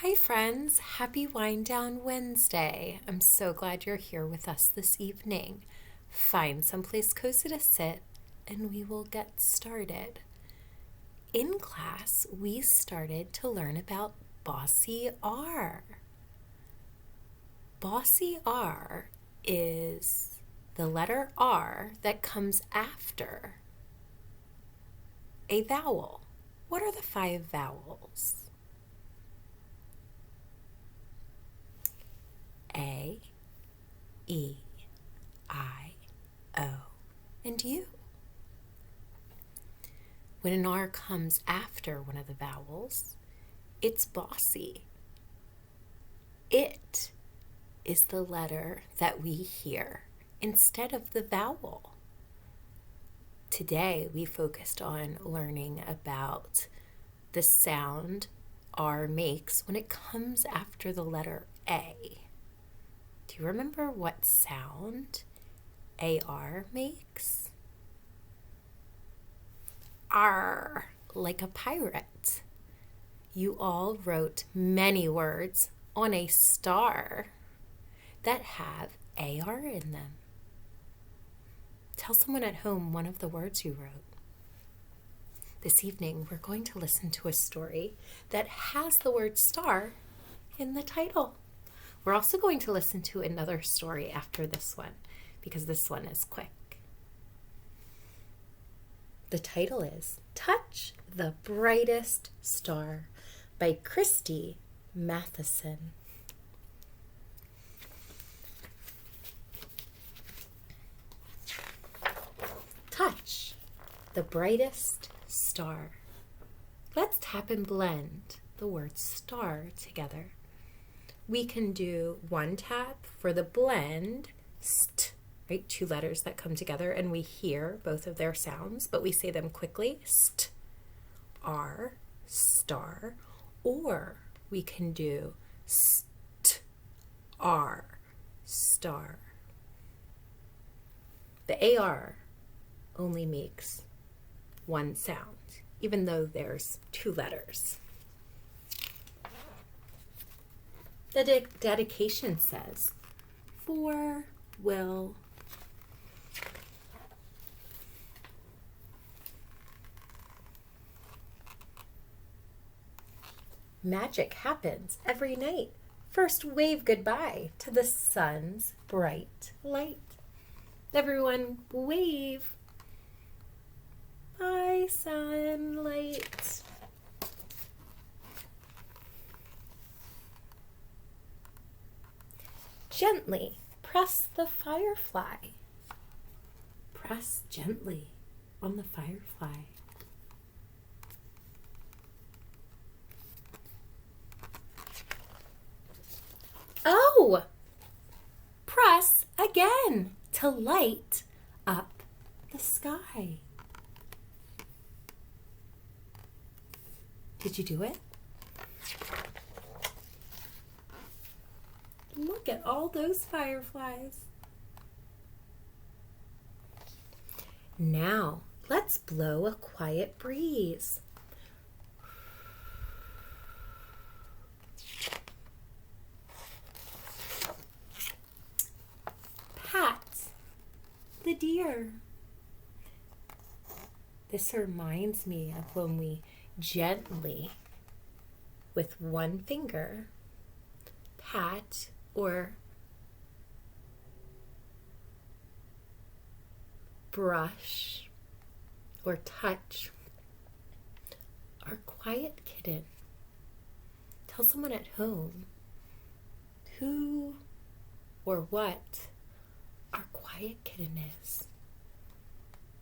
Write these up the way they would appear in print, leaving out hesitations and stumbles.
Hi, friends. Happy Wind Down Wednesday. I'm so glad you're here with us this evening. Find someplace cozy to sit and we will get started. In class, we started to learn about Bossy R. Bossy R is the letter R that comes after a vowel. What are the 5 vowels? A, E, I, O, and U. When an R comes after one of the vowels, it's bossy. It is the letter that we hear instead of the vowel. Today, we focused on learning about the sound R makes when it comes after the letter A. Do you remember what sound AR makes? R, like a pirate. You all wrote many words on a star that have AR in them. Tell someone at home one of the words you wrote. This evening, we're going to listen to a story that has the word star in the title. We're also going to listen to another story after this one because this one is quick. The title is Touch the Brightest Star by Christy Matheson. Touch the brightest star. Let's tap and blend the word star together. We can do one tap for the blend, st, right? 2 letters that come together and we hear both of their sounds, but we say them quickly, st, r, star, or we can do st, r, star. The AR only makes one sound, even though there's 2 letters. The dedication says, for will. Magic happens every night. First wave goodbye to the sun's bright light. Everyone wave. Bye, sunlight. Gently press the firefly. Press gently on the firefly. Oh! Press again to light up the sky. Did you do it? Look at all those fireflies. Now, let's blow a quiet breeze. Pat the deer. This reminds me of when we gently, with one finger, pat or brush or touch our quiet kitten. Tell someone at home who or what our quiet kitten is.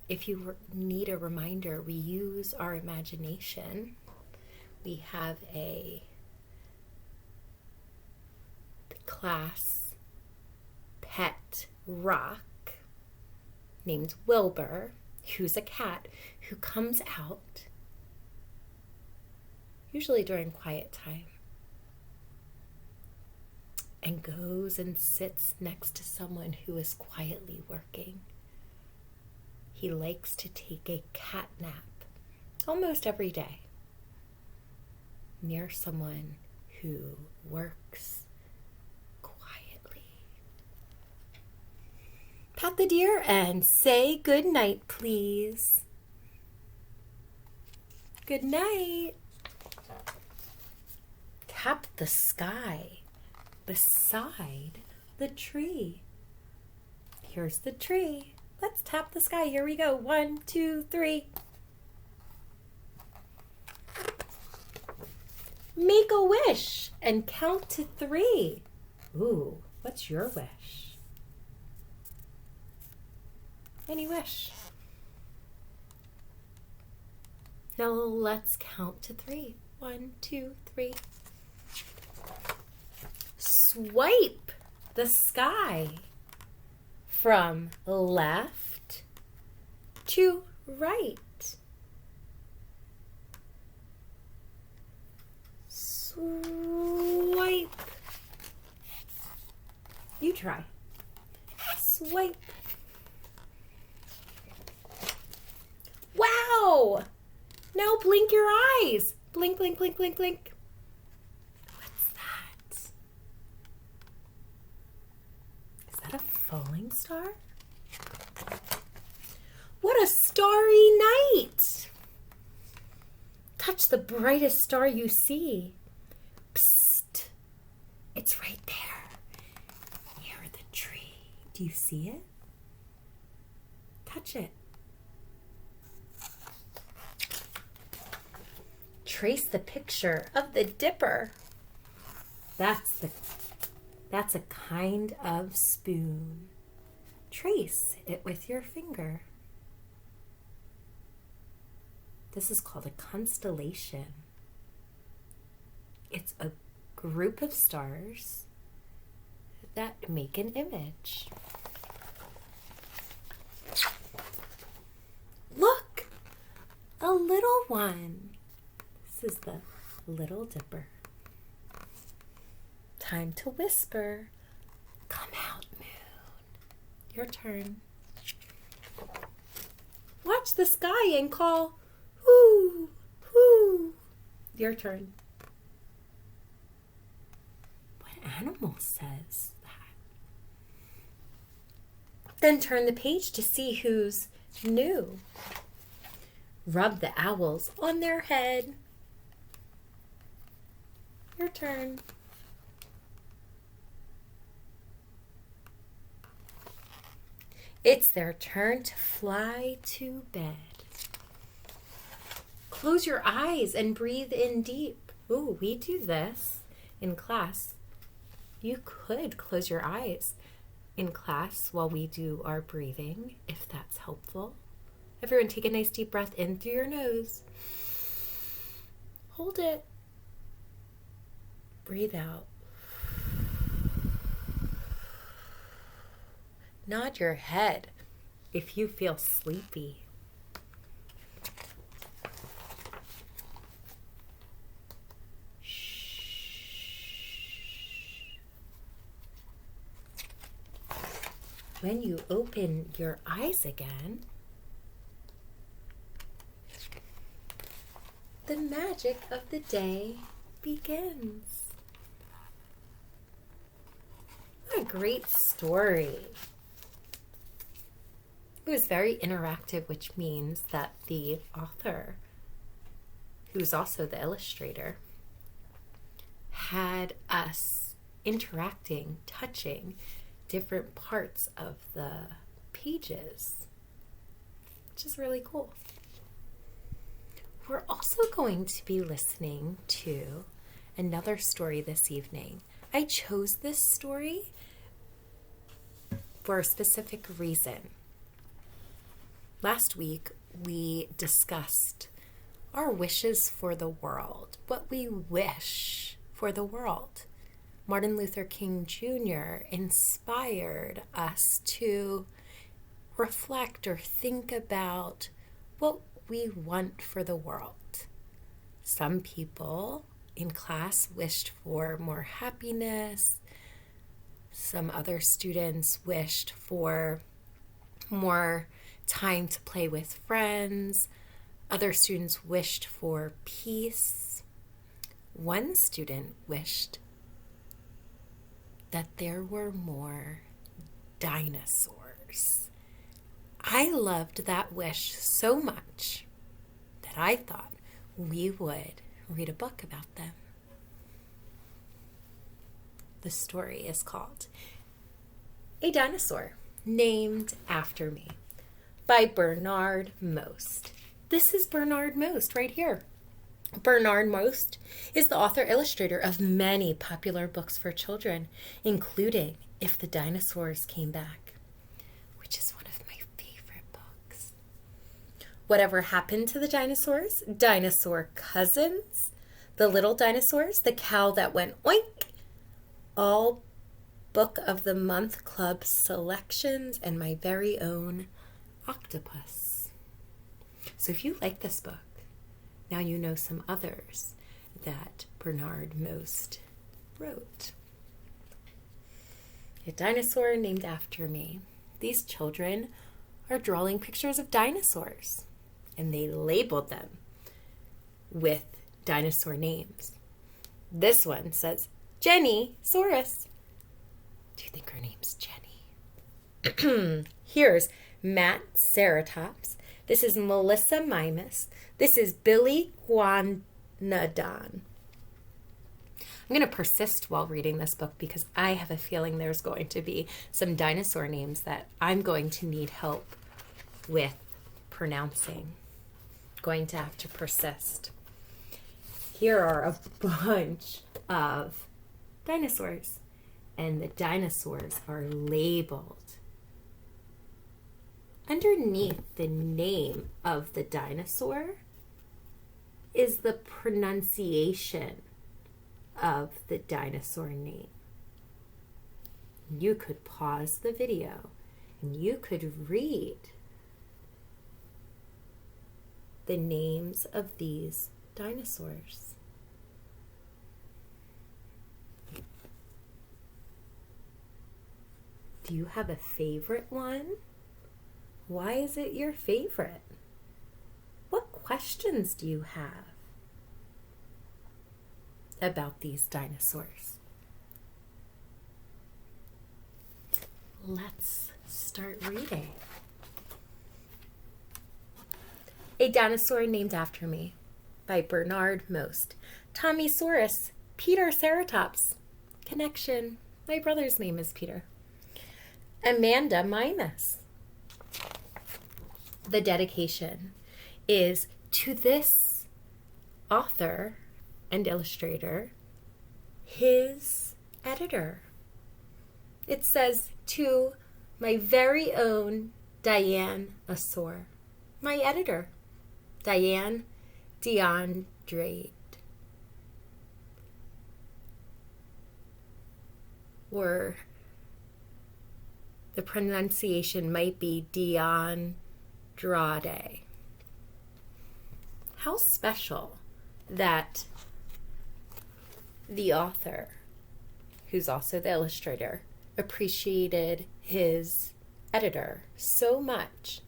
If you need a reminder, we use our imagination. We have a class pet rock named Wilbur, who's a cat who comes out usually during quiet time and goes and sits next to someone who is quietly working. He likes to take a cat nap almost every day near someone who works quietly. Pat the deer and say good night, please. Good night. Tap the sky beside the tree. Here's the tree. Let's tap the sky. Here we go. 1, 2, 3. Make a wish and count to 3. Ooh, what's your wish? Any wish? Now let's count to 3. 1, 2, 3. Swipe the sky from left to right. Swipe. You try. Swipe. Wow! Now blink your eyes. Blink, blink, blink, blink, blink. What's that? Is that a falling star? What a starry night! Touch the brightest star you see. Psst! It's right there, near the tree. Do you see it? Touch it. Trace the picture of the dipper. That's a kind of spoon. Trace it with your finger. This is called a constellation. It's a group of stars that make an image. Look, a little one. This is the Little Dipper. Time to whisper. Come out, moon. Your turn. Watch the sky and call, whoo, whoo. Your turn. What animal says that? Then turn the page to see who's new. Rub the owls on their head. Your turn. It's their turn to fly to bed. Close your eyes and breathe in deep. Ooh, we do this in class. You could close your eyes in class while we do our breathing, if that's helpful. Everyone take a nice deep breath in through your nose. Hold it. Breathe out. Nod your head if you feel sleepy. When you open your eyes again, the magic of the day begins. What a great story. It was very interactive, which means that the author, who's also the illustrator, had us interacting, touching different parts of the pages, which is really cool. We're also going to be listening to another story this evening. I chose this story for a specific reason. Last week, we discussed our wishes for the world, what we wish for the world. Martin Luther King Jr. inspired us to reflect or think about what we want for the world. Some people in class wished for more happiness. Some other students wished for more time to play with friends. Other students wished for peace. One student wished that there were more dinosaurs. I loved that wish so much that I thought we would read a book about them. The story is called A Dinosaur Named After Me by Bernard Most. This is Bernard Most right here. Bernard Most is the author-illustrator of many popular books for children, including If the Dinosaurs Came Back, which is one of my favorite books. Whatever Happened to the Dinosaurs, Dinosaur Cousins, The Little Dinosaurs, The Cow That Went Oink, all Book of the Month Club selections, and my very own octopus. So if you like this book, now you know some others that Bernard Most wrote. A Dinosaur Named After Me. These children are drawing pictures of dinosaurs, and they labeled them with dinosaur names. This one says Jenny Saurus. Do you think her name's Jenny? Here's Matt Ceratops. This is Melissa Mimus. This is Billy Guanadon. I'm going to persist while reading this book because I have a feeling there's going to be some dinosaur names that I'm going to need help with pronouncing. Going to have to persist. Here are a bunch of dinosaurs, and the dinosaurs are labeled. Underneath the name of the dinosaur is the pronunciation of the dinosaur name. You could pause the video and you could read the names of these dinosaurs. Do you have a favorite one? Why is it your favorite? What questions do you have about these dinosaurs? Let's start reading. A Dinosaur Named After Me by Bernard Most. Tommysaurus, Peter Ceratops. Connection. My brother's name is Peter. Amanda Mimus. The dedication is to this author and illustrator, his editor. It says, to my very own Diane Asor, my editor, Diane DeAndrade. Or the pronunciation might be Dion Andrade. How special that the author, who's also the illustrator, appreciated his editor so much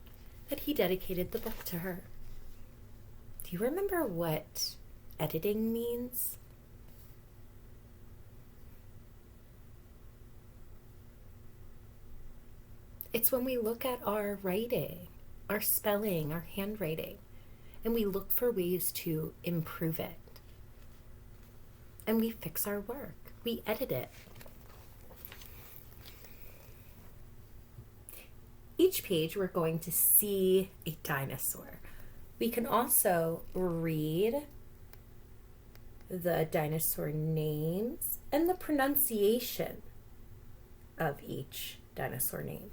that he dedicated the book to her. Do you remember what editing means? It's when we look at our writing, our spelling, our handwriting, and we look for ways to improve it. And we fix our work. We edit it. Each page we're going to see a dinosaur. We can also read the dinosaur names and the pronunciation of each dinosaur name.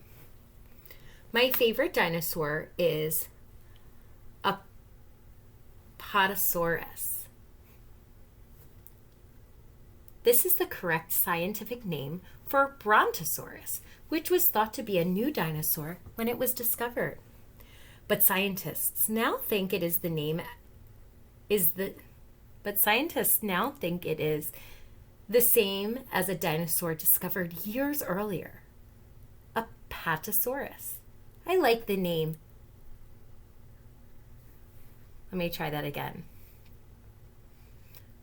My favorite dinosaur is Apatosaurus. This is the correct scientific name for Brontosaurus, which was thought to be a new dinosaur when it was discovered. But scientists now think it is the same as a dinosaur discovered years earlier, Apatosaurus. I like the name. Let me try that again.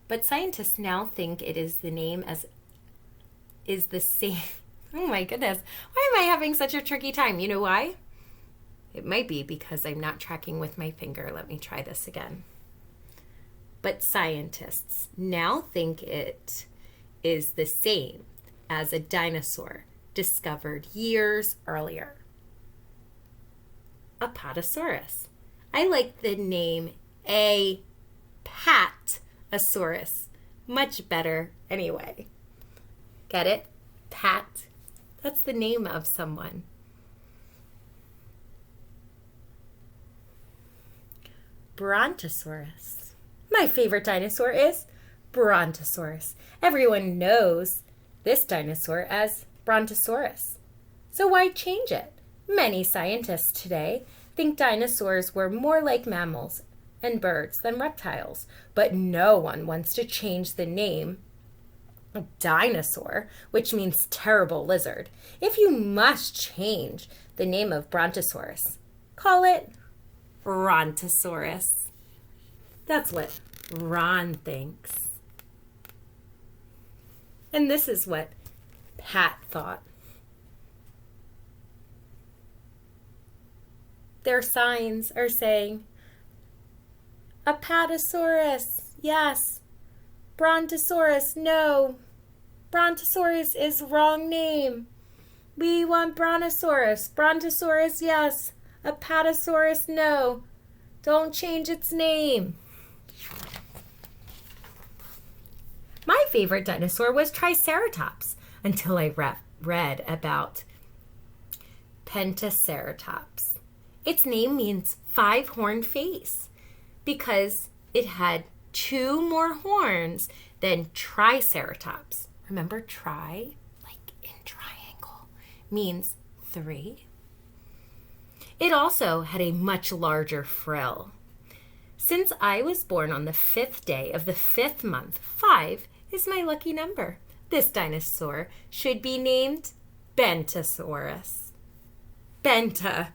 But scientists now think it is the name as is the same. Oh my goodness. Why am I having such a tricky time? You know why? It might be because I'm not tracking with my finger. Let me try this again. But scientists now think it is the same as a dinosaur discovered years earlier. Apatosaurus. I like the name Apatosaurus much better anyway. Get it? Pat. That's the name of someone. Brontosaurus. My favorite dinosaur is Brontosaurus. Everyone knows this dinosaur as Brontosaurus. So why change it? Many scientists today think dinosaurs were more like mammals and birds than reptiles, but no one wants to change the name dinosaur, which means terrible lizard. If you must change the name of Brontosaurus, call it Brontosaurus. That's what Ron thinks. And this is what Pat thought. Their signs are saying, Apatosaurus, yes. Brontosaurus, no. Brontosaurus is wrong name. We want Brontosaurus. Brontosaurus, yes. Apatosaurus, no. Don't change its name. My favorite dinosaur was Triceratops until I read about Pentaceratops. Its name means five-horned face because it had 2 more horns than Triceratops. Remember tri, like in triangle, means 3. It also had a much larger frill. Since I was born on the 5th day of the 5th month, 5 is my lucky number. This dinosaur should be named Bentasaurus. Bentaceratops.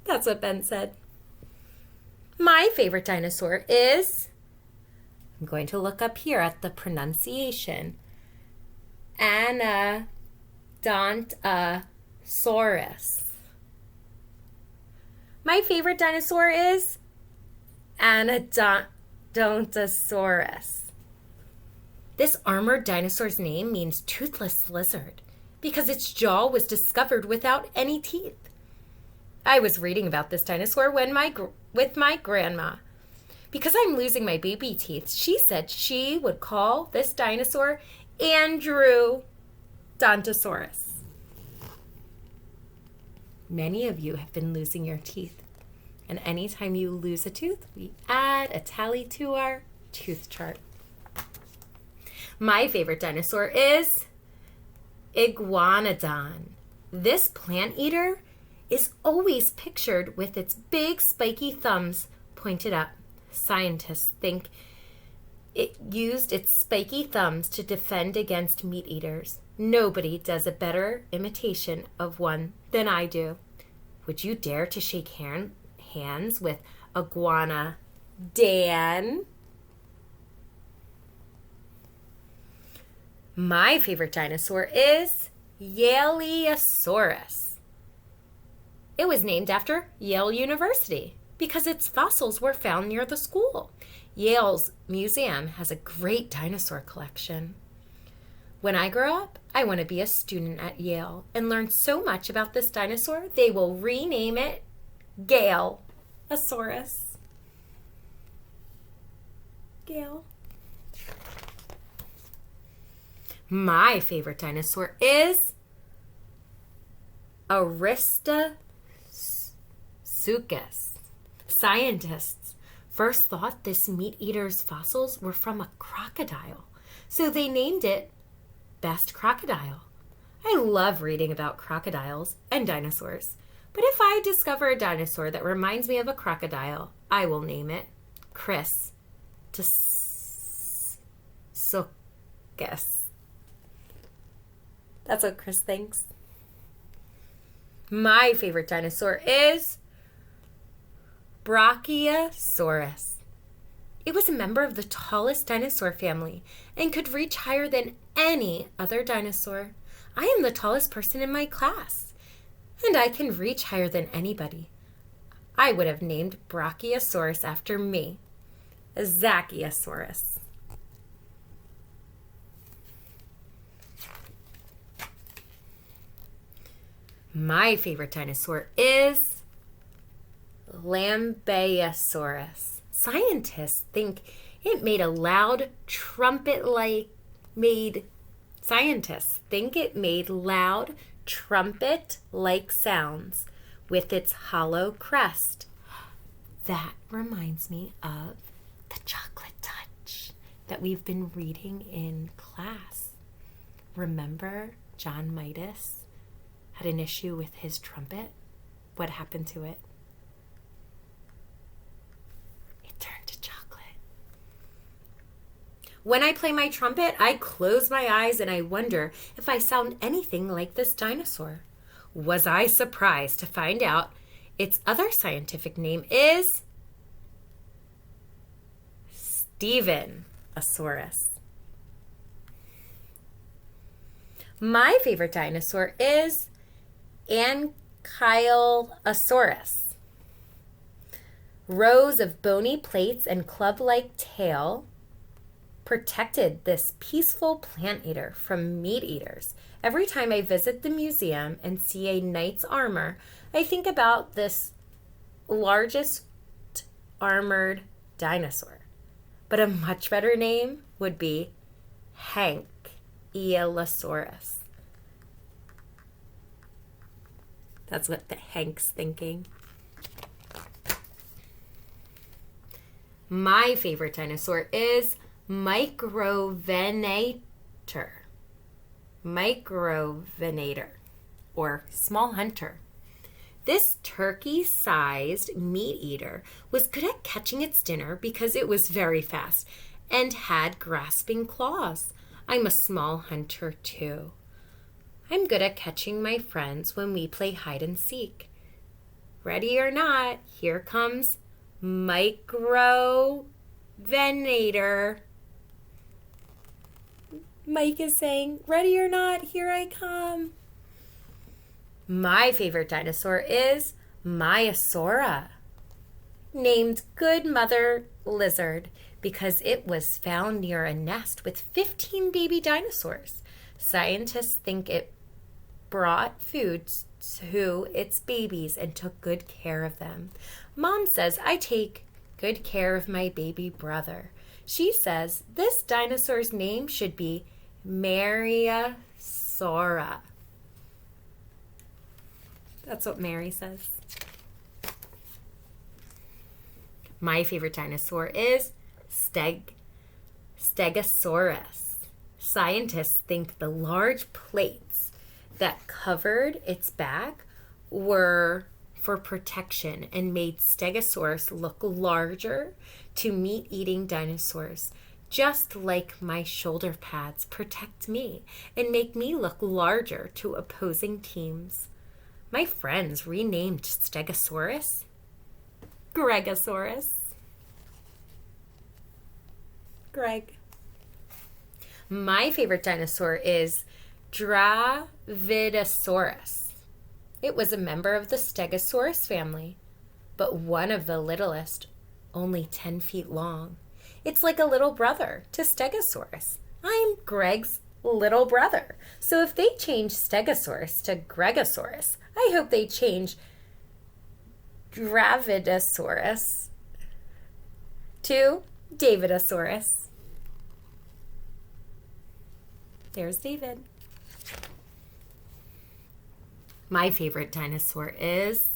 That's what Ben said. My favorite dinosaur is, I'm going to look up here at the pronunciation, Anodontosaurus. My favorite dinosaur is Anodontosaurus. This armored dinosaur's name means toothless lizard because its jaw was discovered without any teeth. I was reading about this dinosaur with my grandma. Because I'm losing my baby teeth, she said she would call this dinosaur Androdontosaurus. Many of you have been losing your teeth. And anytime you lose a tooth, we add a tally to our tooth chart. My favorite dinosaur is Iguanodon. This plant eater is always pictured with its big spiky thumbs pointed up. Scientists think it used its spiky thumbs to defend against meat eaters. Nobody does a better imitation of one than I do. Would you dare to shake hands with Iguana Dan? My favorite dinosaur is Yaleosaurus. It was named after Yale University because its fossils were found near the school. Yale's museum has a great dinosaur collection. When I grow up, I want to be a student at Yale and learn so much about this dinosaur, they will rename it Galeosaurus. Gale. My favorite dinosaur is Aristosuchus. Scientists first thought this meat eater's fossils were from a crocodile, so they named it Best Crocodile. I love reading about crocodiles and dinosaurs, but if I discover a dinosaur that reminds me of a crocodile, I will name it Christosuchus. That's what Chris thinks. My favorite dinosaur is Brachiosaurus. It was a member of the tallest dinosaur family and could reach higher than any other dinosaur. I am the tallest person in my class, and I can reach higher than anybody. I would have named Brachiosaurus after me, Zacchiosaurus. My favorite dinosaur is Lambeosaurus. Scientists think it made a loud trumpet-like sounds with its hollow crest. That reminds me of the chocolate touch that we've been reading in class. Remember John Midas had an issue with his trumpet? What happened to it? It turned to chocolate. When I play my trumpet, I close my eyes and I wonder if I sound anything like this dinosaur. Was I surprised to find out its other scientific name is Stevenosaurus. My favorite dinosaur is Ankylosaurus. Rows of bony plates and club-like tail protected this peaceful plant eater from meat eaters. Every time I visit the museum and see a knight's armor, I think about this largest armored dinosaur. But a much better name would be Ankylosaurus. That's what Hank's thinking. My favorite dinosaur is Microvenator, or small hunter. This turkey-sized meat eater was good at catching its dinner because it was very fast and had grasping claws. I'm a small hunter too. I'm good at catching my friends when we play hide and seek. Ready or not, here comes Microvenator. Mike is saying, ready or not, here I come. My favorite dinosaur is Maiasaura, named Good Mother Lizard because it was found near a nest with 15 baby dinosaurs. Scientists think it brought food to its babies and took good care of them. Mom says I take good care of my baby brother. She says this dinosaur's name should be Maiasaura. That's what Mary says. My favorite dinosaur is Stegosaurus. Scientists think the large plates that covered its back were for protection and made Stegosaurus look larger to meat-eating dinosaurs, just like my shoulder pads protect me and make me look larger to opposing teams. My friends renamed Stegosaurus Gregosaurus. Greg. My favorite dinosaur is Dravidosaurus. It was a member of the Stegosaurus family, but one of the littlest, only 10 feet long. It's like a little brother to Stegosaurus. I'm Greg's little brother. So if they change Stegosaurus to Gregosaurus, I hope they change Dravidosaurus to Davidosaurus. There's David. My favorite dinosaur is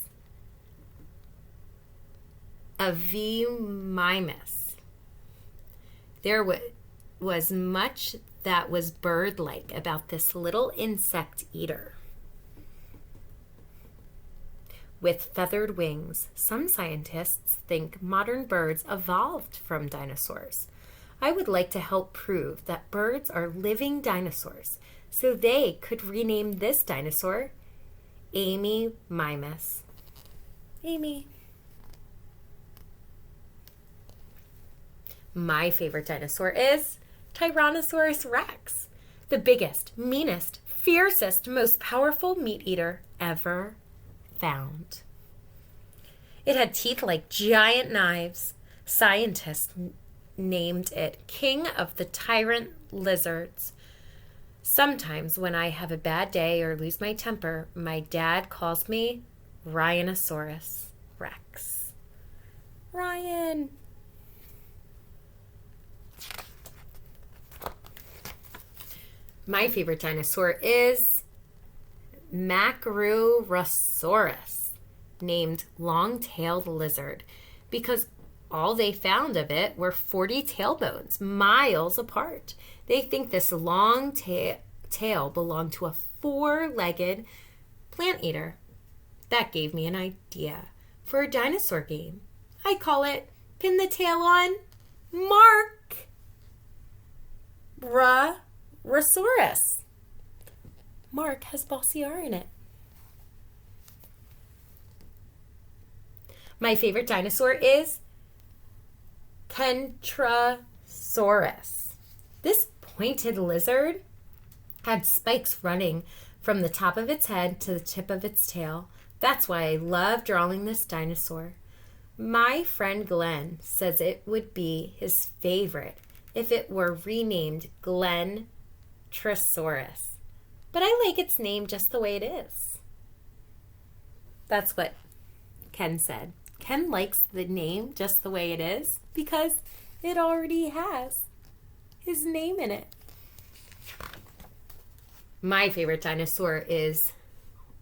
Avimimus. There was much that was bird-like about this little insect eater. With feathered wings, some scientists think modern birds evolved from dinosaurs. I would like to help prove that birds are living dinosaurs, so they could rename this dinosaur Amy Mimus. Amy. My favorite dinosaur is Tyrannosaurus Rex, the biggest, meanest, fiercest, most powerful meat eater ever found. It had teeth like giant knives. Scientists named it King of the Tyrant Lizards. Sometimes when I have a bad day or lose my temper, my dad calls me Rhinosaurus Rex. Ryan. My favorite dinosaur is Macrurosaurus, named long-tailed lizard, because all they found of it were 40 tailbones, miles apart. They think this long tail belonged to a four-legged plant eater. That gave me an idea for a dinosaur game. I call it Pin the Tail on Mark Rosaurus. Mark has bossy R in it. My favorite dinosaur is Kentrosaurus. This pointed lizard had spikes running from the top of its head to the tip of its tail. That's why I love drawing this dinosaur. My friend Glenn says it would be his favorite if it were renamed Glentrosaurus. But I like its name just the way it is. That's what Ken said. Ken likes the name just the way it is because it already has his name in it. My favorite dinosaur is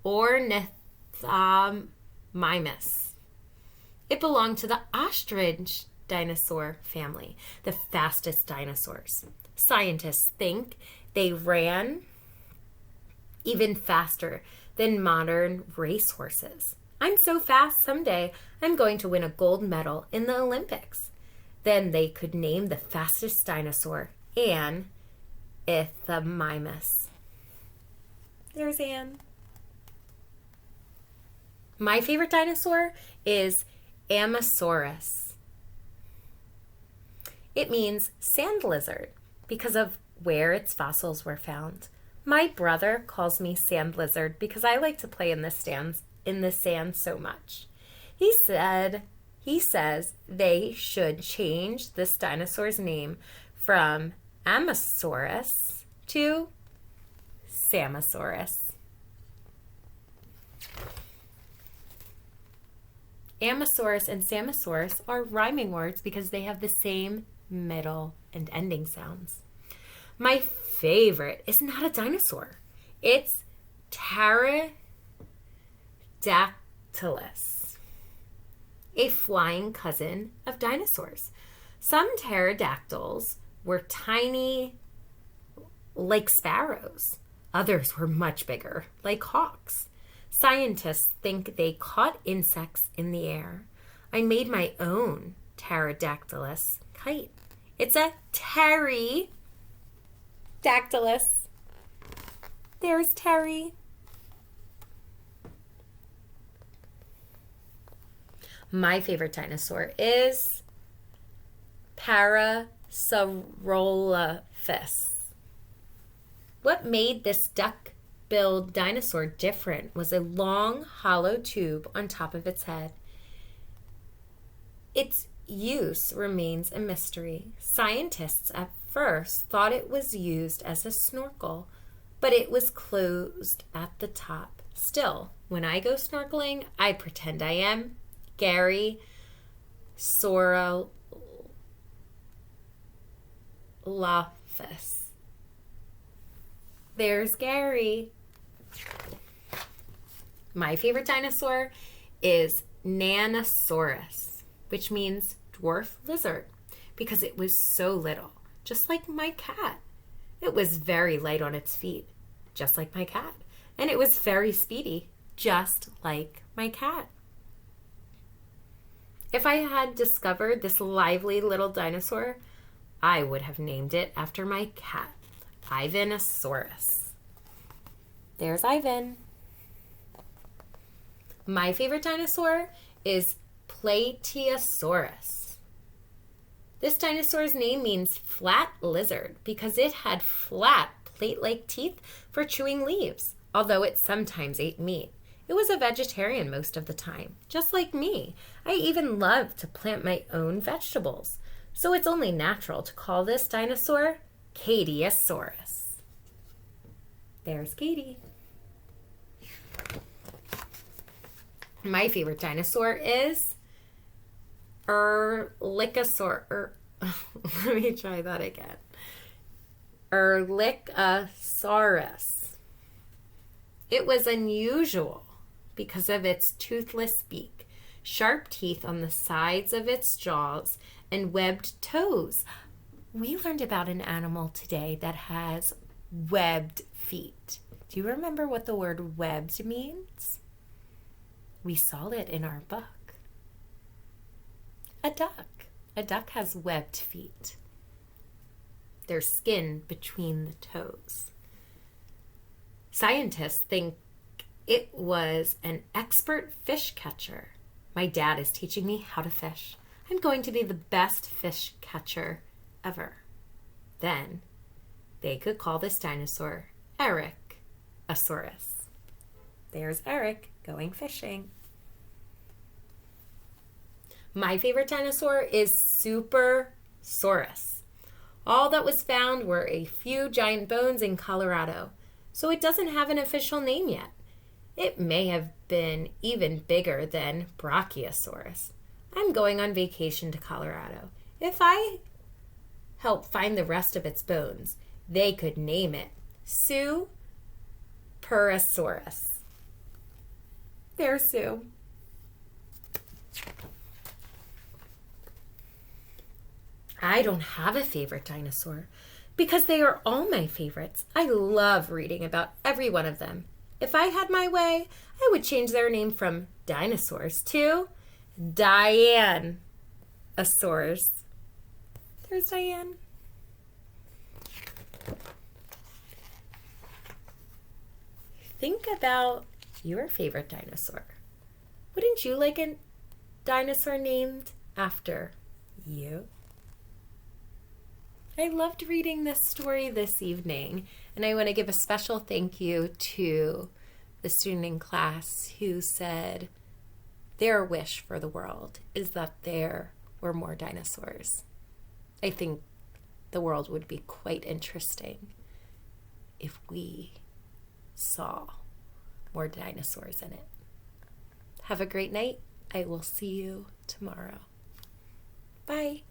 Ornithomimus. It belonged to the ostrich dinosaur family, the fastest dinosaurs. Scientists think they ran even faster than modern racehorses. I'm so fast, someday I'm going to win a gold medal in the Olympics. Then they could name the fastest dinosaur Anne Ithomimus. There's Anne. My favorite dinosaur is Ammosaurus. It means sand lizard because of where its fossils were found. My brother calls me sand lizard because I like to play in the sand so much. He says they should change this dinosaur's name from Ammosaurus to Samosaurus. Ammosaurus and Samosaurus are rhyming words because they have the same middle and ending sounds. My favorite is not a dinosaur. It's Pterodactylus, a flying cousin of dinosaurs. Some pterodactyls were tiny like sparrows. Others were much bigger, like hawks. Scientists think they caught insects in the air. I made my own pterodactylus kite. It's a pterodactylus. There's Terry. My favorite dinosaur is Parasaurolophus. What made this duck-billed dinosaur different was a long, hollow tube on top of its head. Its use remains a mystery. Scientists at first thought it was used as a snorkel, but it was closed at the top. Still, when I go snorkeling, I pretend I am Gary Sorolophus. There's Gary. My favorite dinosaur is Nanosaurus, which means dwarf lizard, because it was so little, just like my cat. It was very light on its feet, just like my cat. And it was very speedy, just like my cat. If I had discovered this lively little dinosaur, I would have named it after my cat, Ivanosaurus. There's Ivan. My favorite dinosaur is Plateosaurus. This dinosaur's name means flat lizard because it had flat, plate-like teeth for chewing leaves, although it sometimes ate meat. It was a vegetarian most of the time, just like me. I even love to plant my own vegetables. So it's only natural to call this dinosaur Katieosaurus. There's Katie. My favorite dinosaur is Erlikosaur. Let me try that again. Erlikosaurus. It was unusual because of its toothless beak, sharp teeth on the sides of its jaws, and webbed toes. We learned about an animal today that has webbed feet. Do you remember what the word webbed means? We saw it in our book. A duck. A duck has webbed feet. There's skin between the toes. Scientists think it was an expert fish catcher. My dad is teaching me how to fish. I'm going to be the best fish catcher ever. Then they could call this dinosaur Erikosaurus. There's Eric going fishing. My favorite dinosaur is Supersaurus. All that was found were a few giant bones in Colorado, so it doesn't have an official name yet. It may have been even bigger than Brachiosaurus. I'm going on vacation to Colorado. If I help find the rest of its bones, they could name it Supersaurus. There's Sue. I don't have a favorite dinosaur because they are all my favorites. I love reading about every one of them. If I had my way, I would change their name from dinosaurs to Dianosaurs. There's Diane. Think about your favorite dinosaur. Wouldn't you like a dinosaur named after you? I loved reading this story this evening, and I want to give a special thank you to the student in class who said their wish for the world is that there were more dinosaurs. I think the world would be quite interesting if we saw more dinosaurs in it. Have a great night. I will see you tomorrow. Bye.